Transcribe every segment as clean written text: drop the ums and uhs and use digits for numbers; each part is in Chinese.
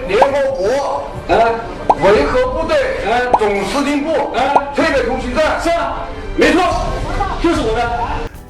联合国维和部队总司令部特别通讯站。是啊，没错，就是我的。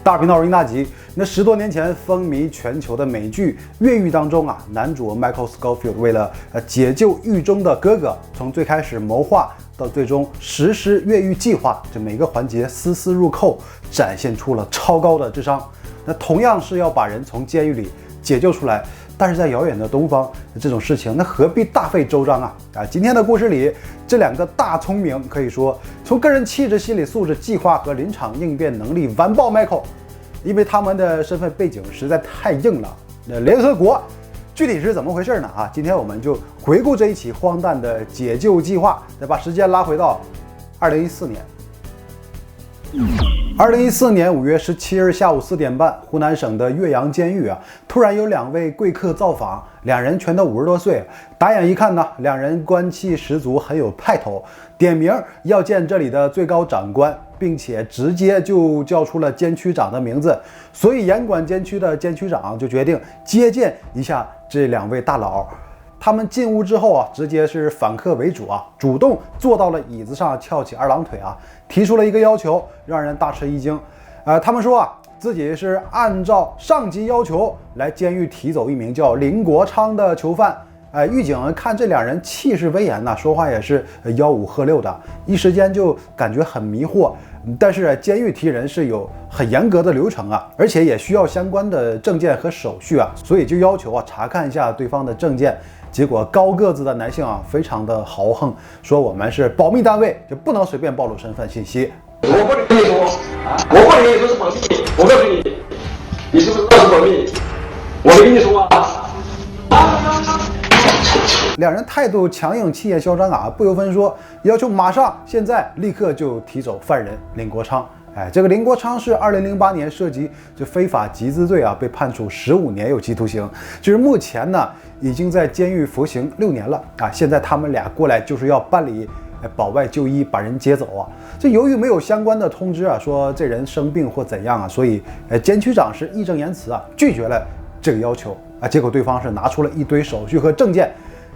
大频道人大吉。那10多年前风靡全球的美剧《越狱》当中啊，男主 Michael Scofield 为了解救狱中的哥哥，从最开始谋划到最终实施越狱计划，这每个环节丝丝入扣，展现出了超高的智商。那同样是要把人从监狱里解救出来，但是在遥远的东方，这种事情那何必大费周章啊？今天的故事里，这两个大聪明可以说从个人气质、心理素质、计划和临场应变能力完爆 Michael。因为他们的身份背景实在太硬了。那联合国具体是怎么回事呢？今天我们就回顾这一起荒诞的解救计划，再把时间拉回到2014年。2014年5月17日下午4点半，湖南省的岳阳监狱突然有2位贵客造访，两人全都50多岁。打眼一看呢，两人官气十足，很有派头，点名要见这里的最高长官，并且直接就叫出了监区长的名字。所以严管监区的监区长就决定接见一下这2位大佬。他们进屋之后直接是反客为主主动坐到了椅子上，翘起2郎腿提出了一个要求，让人大吃一惊。他们说自己是按照上级要求来监狱提走一名叫林国昌的囚犯。狱警看这2人气势威严说话也是吆五喝六的，一时间就感觉很迷惑。但是监狱提人是有很严格的流程而且也需要相关的证件和手续所以就要求查看一下对方的证件。结果高个子的男性非常的豪横，说我们是保密单位，就不能随便暴露身份信息。我不能跟你说我不能跟你说是保密，我告诉你，你是不是知道是保密？我没跟你说两人态度强硬，气焰嚣张不由分说，要求马上现在立刻就提走犯人林国昌。这个林国昌是2008年涉及非法集资罪被判处15年有期徒刑，就是目前呢已经在监狱服刑6年了现在他们俩过来就是要办理保外就医，把人接走这由于没有相关的通知说这人生病或怎样所以监区长是义正言辞拒绝了这个要求结果对方是拿出了一堆手续和证件。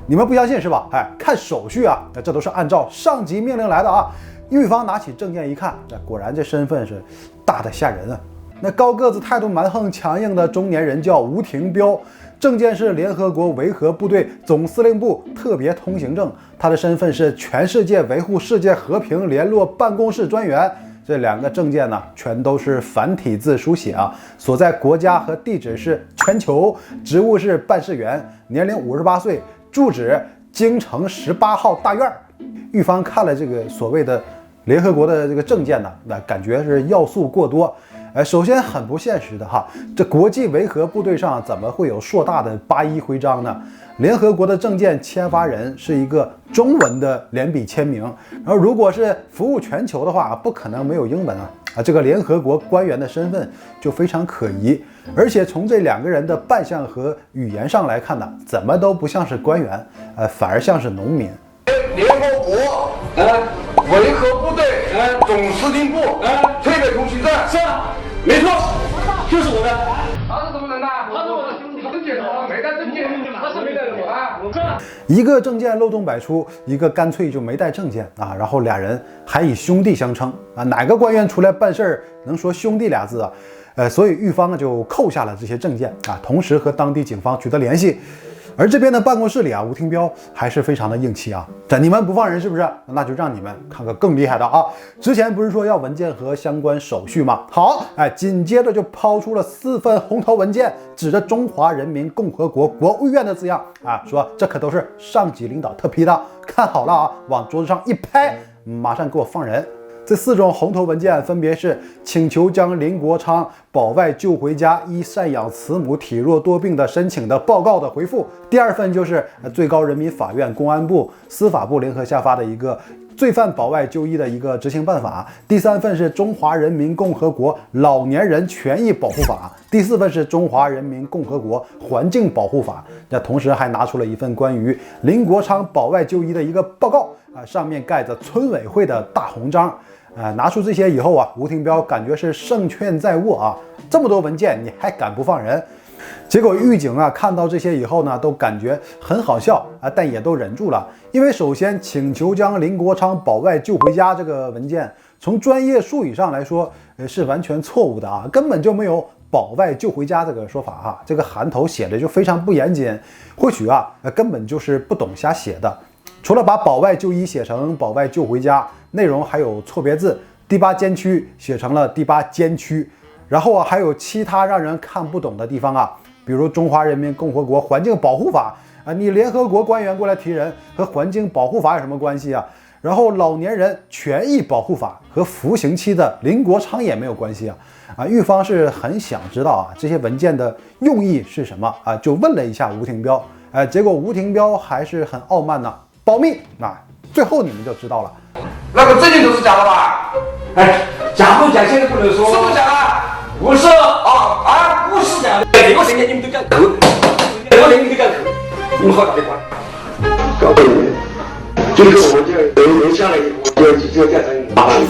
你们不相信是吧？看手续这都是按照上级命令来的狱方拿起证件一看，果然这身份是大的吓人那高个子、态度蛮横、强硬的中年人叫吴廷彪，证件是联合国维和部队总司令部特别通行证，他的身份是全世界维护世界和平联络办公室专员。这2个证件呢，全都是繁体字书写所在国家和地址是全球，职务是办事员，年龄58岁，住址京城18号大院。狱方看了这个所谓的联合国的这个证件呢，感觉是要素过多。首先很不现实的这国际维和部队上怎么会有硕大的81徽章呢？联合国的证件签发人是一个中文的连笔签名，然后如果是服务全球的话，不可能没有英文这个联合国官员的身份就非常可疑。而且从这2个人的扮相和语言上来看呢，怎么都不像是官员，反而像是农民。联合国维和部队总司令部特别通讯站。是啊，没错，就是我的。他是什么人他是我的兄弟。证件没带证件，他是没带的一个证件漏洞百出，一个干脆就没带证件然后2人还以兄弟相称哪个官员出来办事儿能说兄弟俩字所以狱方就扣下了这些证件同时和当地警方取得联系。而这边的办公室里吴廷彪还是非常的硬气这你们不放人是不是？那就让你们看个更厉害的之前不是说要文件和相关手续吗？好，紧接着就抛出了4份红头文件，指着中华人民共和国国务院的字样说这可都是上级领导特批的，看好了往桌子上一拍，马上给我放人。这4种红头文件分别是请求将林国昌保外救回家，依赡养慈母体弱多病的申请的报告的回复。第2份就是最高人民法院、公安部、司法部联合下发的一个罪犯保外就医的一个执行办法。第3份是中华人民共和国老年人权益保护法。第4份是中华人民共和国环境保护法。那同时还拿出了一份关于林国昌保外就医的一个报告上面盖着村委会的大红章。拿出这些以后吴廷彪感觉是胜券在握这么多文件你还敢不放人？结果狱警啊看到这些以后呢，都感觉很好笑啊，但也都忍住了，因为首先请求将林国昌保外救回家这个文件，从专业术语上来说，是完全错误的啊，根本就没有保外救回家这个说法哈，这个函头写的就非常不严谨，或许啊根本就是不懂瞎写的。除了把保外就医写成保外救回家，内容还有错别字，第8监区写成了第8监区，然后啊还有其他让人看不懂的地方啊，比如中华人民共和国环境保护法啊，你联合国官员过来提人和环境保护法有什么关系啊？然后老年人权益保护法和服刑期的林国昌也没有关系啊！狱方是很想知道啊这些文件的用意是什么啊，就问了一下吴廷彪，结果吴廷彪还是很傲慢呢，保密啊！最后你们就知道了，那个证件都是假的吧？哎，假不假现在不能说，是不是假的？不是啊，不是假的。美国神仙你们都敢扣，美国人你都敢扣，你们好打的话，告诉你们，最后我就留下来以后就变成麻烦。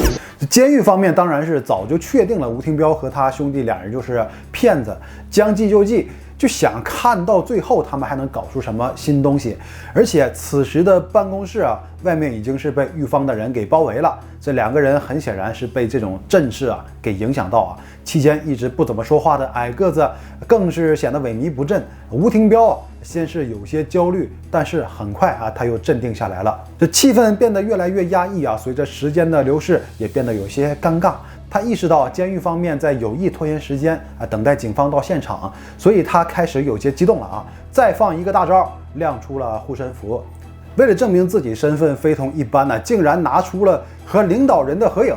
监狱方面当然是早就确定了吴廷彪和他兄弟2人就是骗子，将计就计，就想看到最后他们还能搞出什么新东西。而且此时的办公室啊，外面已经是被狱方的人给包围了。这2个人很显然是被这种阵势啊给影响到啊。期间一直不怎么说话的矮个子更是显得萎靡不振。吴廷彪啊，先是有些焦虑，但是很快啊他又镇定下来了。这气氛变得越来越压抑啊，随着时间的流逝也变得有些尴尬。他意识到监狱方面在有意拖延时间啊，等待警方到现场，所以他开始有些激动了啊！再放一个大招，亮出了护身符。为了证明自己身份非同一般呢，竟然拿出了和领导人的合影。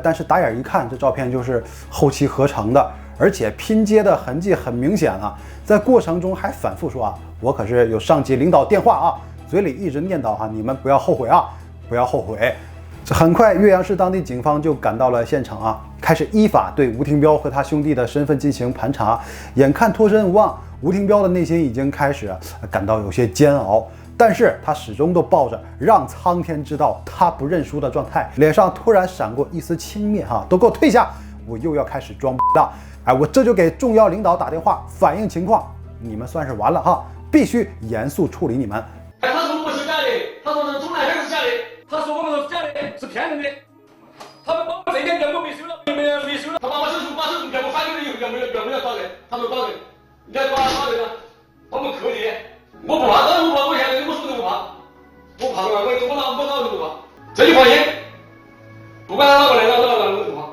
但是打眼一看，这照片就是后期合成的，而且拼接的痕迹很明显啊！在过程中还反复说啊，我可是有上级领导电话啊，嘴里一直念叨你们不要后悔啊，不要后悔。很快，岳阳市当地警方就赶到了现场啊，开始依法对吴廷彪和他兄弟的身份进行盘查。眼看脱身无望，吴廷彪的内心已经开始感到有些煎熬，但是他始终都抱着让苍天知道他不认输的状态，脸上突然闪过一丝轻蔑都给我退下，我又要开始装了。我这就给重要领导打电话反映情况，你们算是完了必须严肃处理你们。他说不是家里，他说是从来都是家里，他说我们是家里是骗人的，他们把我这天全部没收了，没收了，他把手术全部翻给了以后，原本要打人，他说打人，你看打人了，他们可怜，我不怕，我不怕，我现在我什么都不怕，我怕我哪都不怕，这就放心，不管哪个来哪个我都不怕，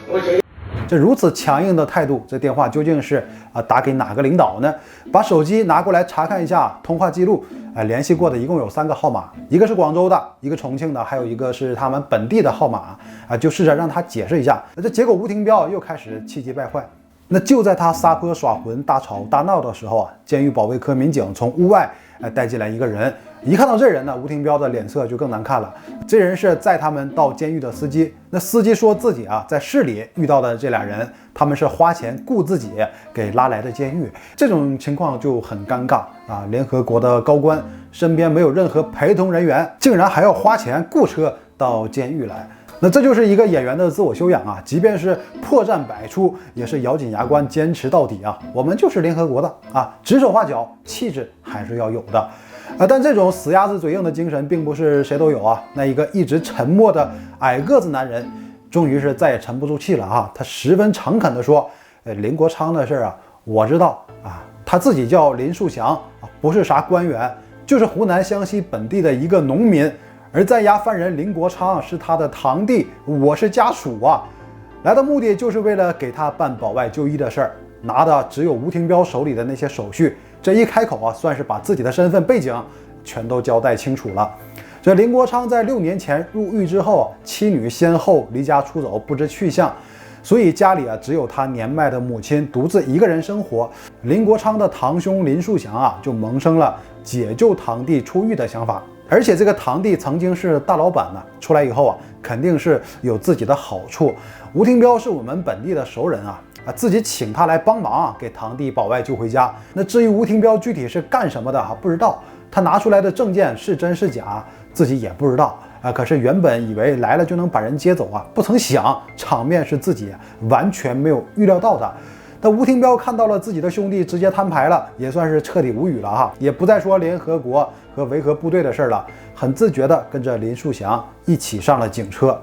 我觉得。这如此强硬的态度，这电话究竟是打给哪个领导呢？把手机拿过来查看一下通话记录，联系过的一共有3个号码，一个是广州的，一个重庆的，还有一个是他们本地的号码就试着让他解释一下。这结果吴廷彪又开始气急败坏。那就在他撒泼耍浑、大吵大闹的时候监狱保卫科民警从屋外带进来一个人。一看到这人呢，吴廷彪的脸色就更难看了。这人是载他们到监狱的司机。那司机说自己在市里遇到的这俩人，他们是花钱雇自己给拉来的监狱。这种情况就很尴尬联合国的高官身边没有任何陪同人员，竟然还要花钱雇车到监狱来。那这就是一个演员的自我修养即便是破绽百出，也是咬紧牙关坚持到底我们就是联合国的指手画脚，气质还是要有的但这种死鸭子嘴硬的精神并不是谁都有那一个一直沉默的矮个子男人，终于是再也沉不住气了他十分诚恳地说：林国昌的事我知道他自己叫林树祥不是啥官员，就是湖南湘西本地的一个农民。而在押犯人林国昌是他的堂弟，我是家属来的目的就是为了给他办保外就医的事儿，拿的只有吴廷彪手里的那些手续。这一开口算是把自己的身份背景全都交代清楚了。这林国昌在6年前入狱之后，妻女先后离家出走，不知去向，所以家里只有他年迈的母亲独自一个人生活。林国昌的堂兄林树祥就萌生了解救堂弟出狱的想法。而且这个堂弟曾经是大老板出来以后肯定是有自己的好处。吴廷彪是我们本地的熟人自己请他来帮忙给堂弟保外救回家。那至于吴廷彪具体是干什么的不知道，他拿出来的证件是真是假自己也不知道啊，可是原本以为来了就能把人接走啊，不曾想场面是自己完全没有预料到的。那吴廷彪看到了自己的兄弟直接摊牌了，也算是彻底无语了哈，也不再说联合国和维和部队的事了，很自觉地跟着林树祥一起上了警车。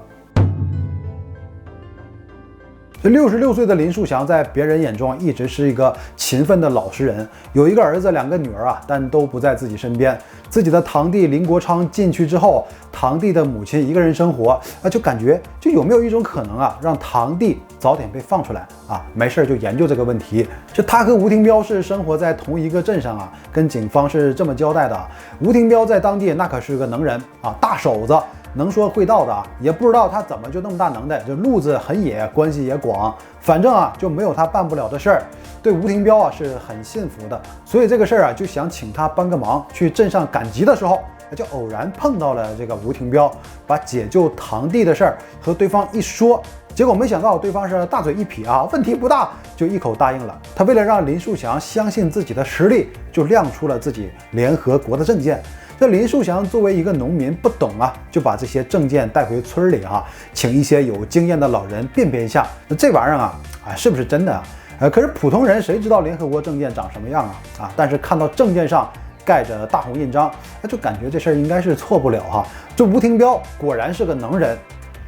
这66岁的林树祥在别人眼中一直是一个勤奋的老实人，有一个儿子，2个女儿啊，但都不在自己身边。自己的堂弟林国昌进去之后，堂弟的母亲一个人生活啊，就感觉就有没有一种可能啊，让堂弟早点被放出来啊？没事就研究这个问题。就他和吴廷彪是生活在同一个镇上啊，跟警方是这么交代的：吴廷彪在当地那可是个能人啊，大手子。能说会道的啊，也不知道他怎么就那么大能耐，这路子很野，关系也广，反正啊就没有他办不了的事儿。对吴廷彪啊是很信服的，所以这个事儿啊就想请他帮个忙。去镇上赶集的时候，就偶然碰到了这个吴廷彪，把解救堂弟的事儿和对方一说，结果没想到对方是大嘴一撇啊，问题不大，就一口答应了。他为了让林树祥相信自己的实力，就亮出了自己联合国的证件。这林树祥作为一个农民，不懂啊，就把这些证件带回村里啊，请一些有经验的老人辨别一下，那这玩意儿啊，是不是真的啊？可是普通人谁知道联合国证件长什么样啊？但是看到证件上盖着大红印章，就感觉这事儿应该是错不了哈。这吴廷彪果然是个能人。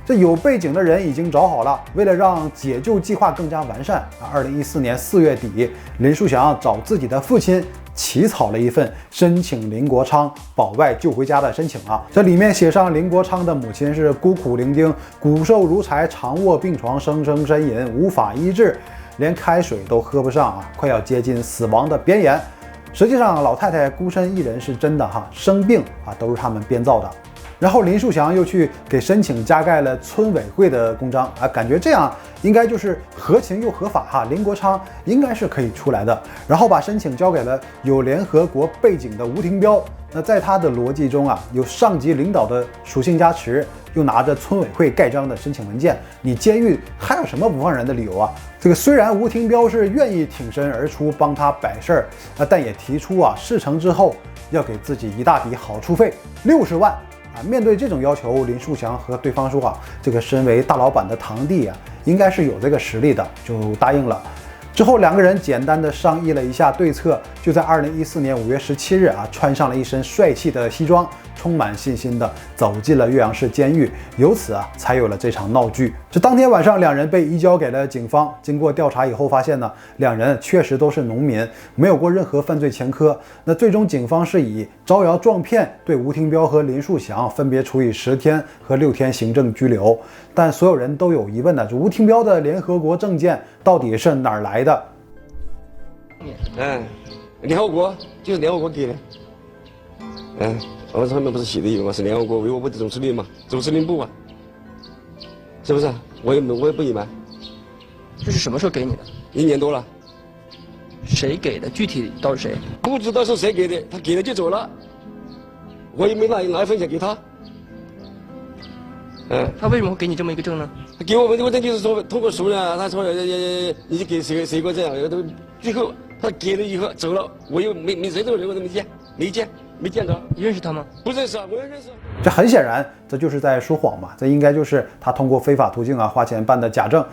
这有背景的人已经找好了，为了让解救计划更加完善，2014年4月底，林树祥找自己的父亲起草了一份申请林国昌保外救回家的申请啊。这里面写上林国昌的母亲是孤苦伶仃，骨瘦如柴，常卧病床，生生呻吟，无法医治，连开水都喝不上啊，快要接近死亡的边缘。实际上老太太孤身一人是真的哈，生病啊都是他们编造的。然后林树祥又去给申请加盖了村委会的公章啊，感觉这样应该就是合情又合法哈，林国昌应该是可以出来的。然后把申请交给了有联合国背景的吴廷彪，那在他的逻辑中啊，有上级领导的属性加持，又拿着村委会盖章的申请文件，你监狱还有什么不放人的理由啊？这个虽然吴廷彪是愿意挺身而出帮他摆事儿，但也提出啊，事成之后要给自己一大笔好处费，60万。面对这种要求，林树祥和对方说啊，这个身为大老板的堂弟啊，应该是有这个实力的，就答应了。之后2个人简单的商议了一下对策，就在2014年5月17日啊，穿上了一身帅气的西装，充满信心的走进了岳阳市监狱，由此啊才有了这场闹剧。这当天晚上，2人被移交给了警方。经过调查以后发现呢，2人确实都是农民，没有过任何犯罪前科。那最终警方是以招摇撞骗对吴廷彪和林树祥分别处以10天和6天行政拘留。但所有人都有疑问呢，这吴廷彪的联合国证件到底是哪儿来的？联合国就是联合国给的。我们上面不是写的有吗？是联合国维和部的总司令嘛，总司令部嘛，是不是？我也不隐瞒。这是什么时候给你的1年多了。谁给的？具体到底谁？不知道是谁给的，他给了就走了，我也没拿一分钱给他。他为什么会给你这么一个证呢？他给我们这个证就是说通过熟人啊，他说你就给谁过这样，最后他给了以后走了，我又没谁这个人我都没见着。你认识他吗？不认识啊，我也认识。这很显然，这就是在说谎嘛，这应该就是他通过非法途径啊花钱办的假证，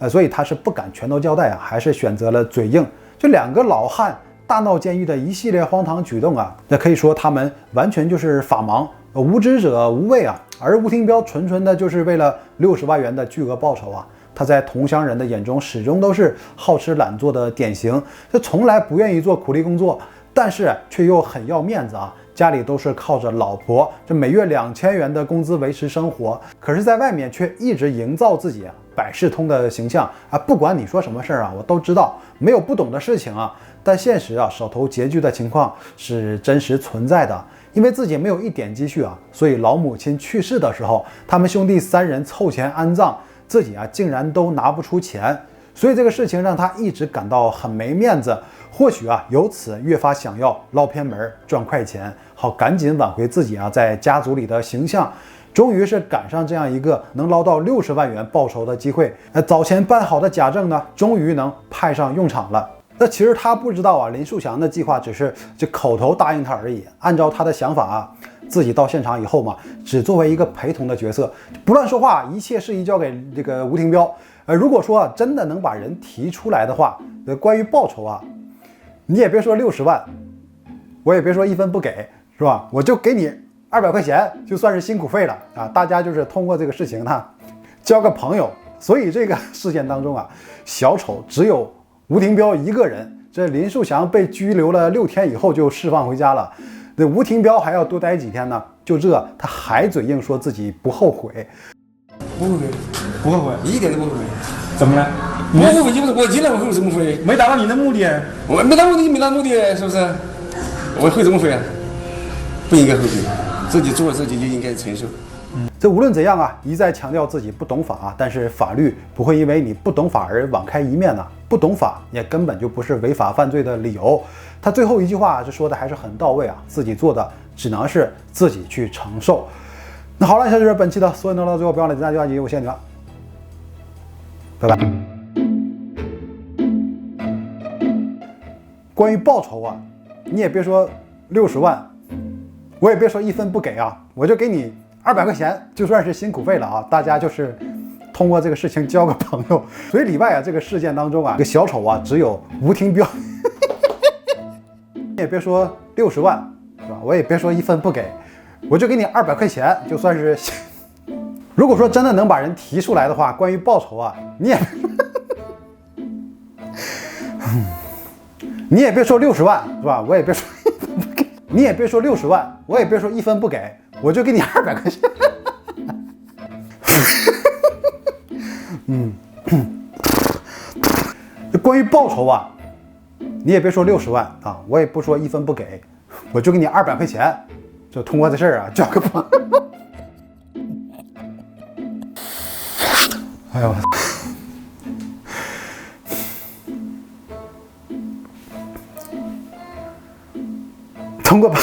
所以他是不敢全都交代啊，还是选择了嘴硬。这2个老汉大闹监狱的一系列荒唐举动啊，那可以说他们完全就是法盲，无知者无畏啊。而吴廷彪纯纯的就是为了60万元的巨额报酬啊，他在同乡人的眼中始终都是好吃懒做的典型，这从来不愿意做苦力工作，但是却又很要面子啊。家里都是靠着老婆，这每月2000元的工资维持生活，可是在外面却一直营造自己百事通的形象啊！不管你说什么事儿啊，我都知道，没有不懂的事情啊。但现实啊，手头拮据的情况是真实存在的。因为自己没有一点积蓄啊，所以老母亲去世的时候，他们兄弟3人凑钱安葬，自己啊竟然都拿不出钱。所以这个事情让他一直感到很没面子，或许啊由此越发想要捞偏门赚快钱，好赶紧挽回自己啊在家族里的形象。终于是赶上这样一个能捞到60万元报酬的机会，早前办好的假证呢，终于能派上用场了。那其实他不知道啊，林树祥的计划只是这口头答应他而已。按照他的想法啊，自己到现场以后嘛，只作为一个陪同的角色，不乱说话，一切事宜交给这个吴廷彪。如果说真的能把人提出来的话，关于报酬啊，你也别说60万，我也别说1分不给，是吧？我就给你200块钱，就算是辛苦费了啊！大家就是通过这个事情呢，交个朋友。所以这个事件当中啊，小丑只有吴廷彪一个人。这林树祥被拘留了6天以后就释放回家了，那吴廷彪还要多待几天呢？就这，他还嘴硬说自己不后悔。不后悔，不后悔，一点都不后悔。怎么样？不后悔就是我尽量会怎么会？没达到你的目的，我没达目的，没达目的，是不是？我会怎么会啊？不应该后悔，自己做自己就应该承受。这无论怎样啊，一再强调自己不懂法啊，但是法律不会因为你不懂法而网开一面呐。不懂法也根本就不是违法犯罪的理由。他最后一句话这说的还是很到位啊，自己做的只能是自己去承受。那好了，这就是本期的所有能到最后不要脸的大结局，我谢谢你了，拜拜。关于报酬啊，你也别说60万，我也别说1分不给啊，我就给你200块钱，就算是辛苦费了啊！大家就是通过这个事情交个朋友。所以里外啊，这个事件当中啊，这个小丑啊，只有吴廷彪。你也别说60万，是吧？我也别说1分不给，我就给你200块钱，就算是。如果说真的能把人提出来的话，关于报酬啊，你也别说60万，是吧？我也别说1分不给，你也别说60万，我也别说1分不给，我就给你200块钱。关于报酬啊，你也别说60万啊，我也不说1分不给，我就给你200块钱，就通过这事儿啊，交个朋友。哎呦！通过吧。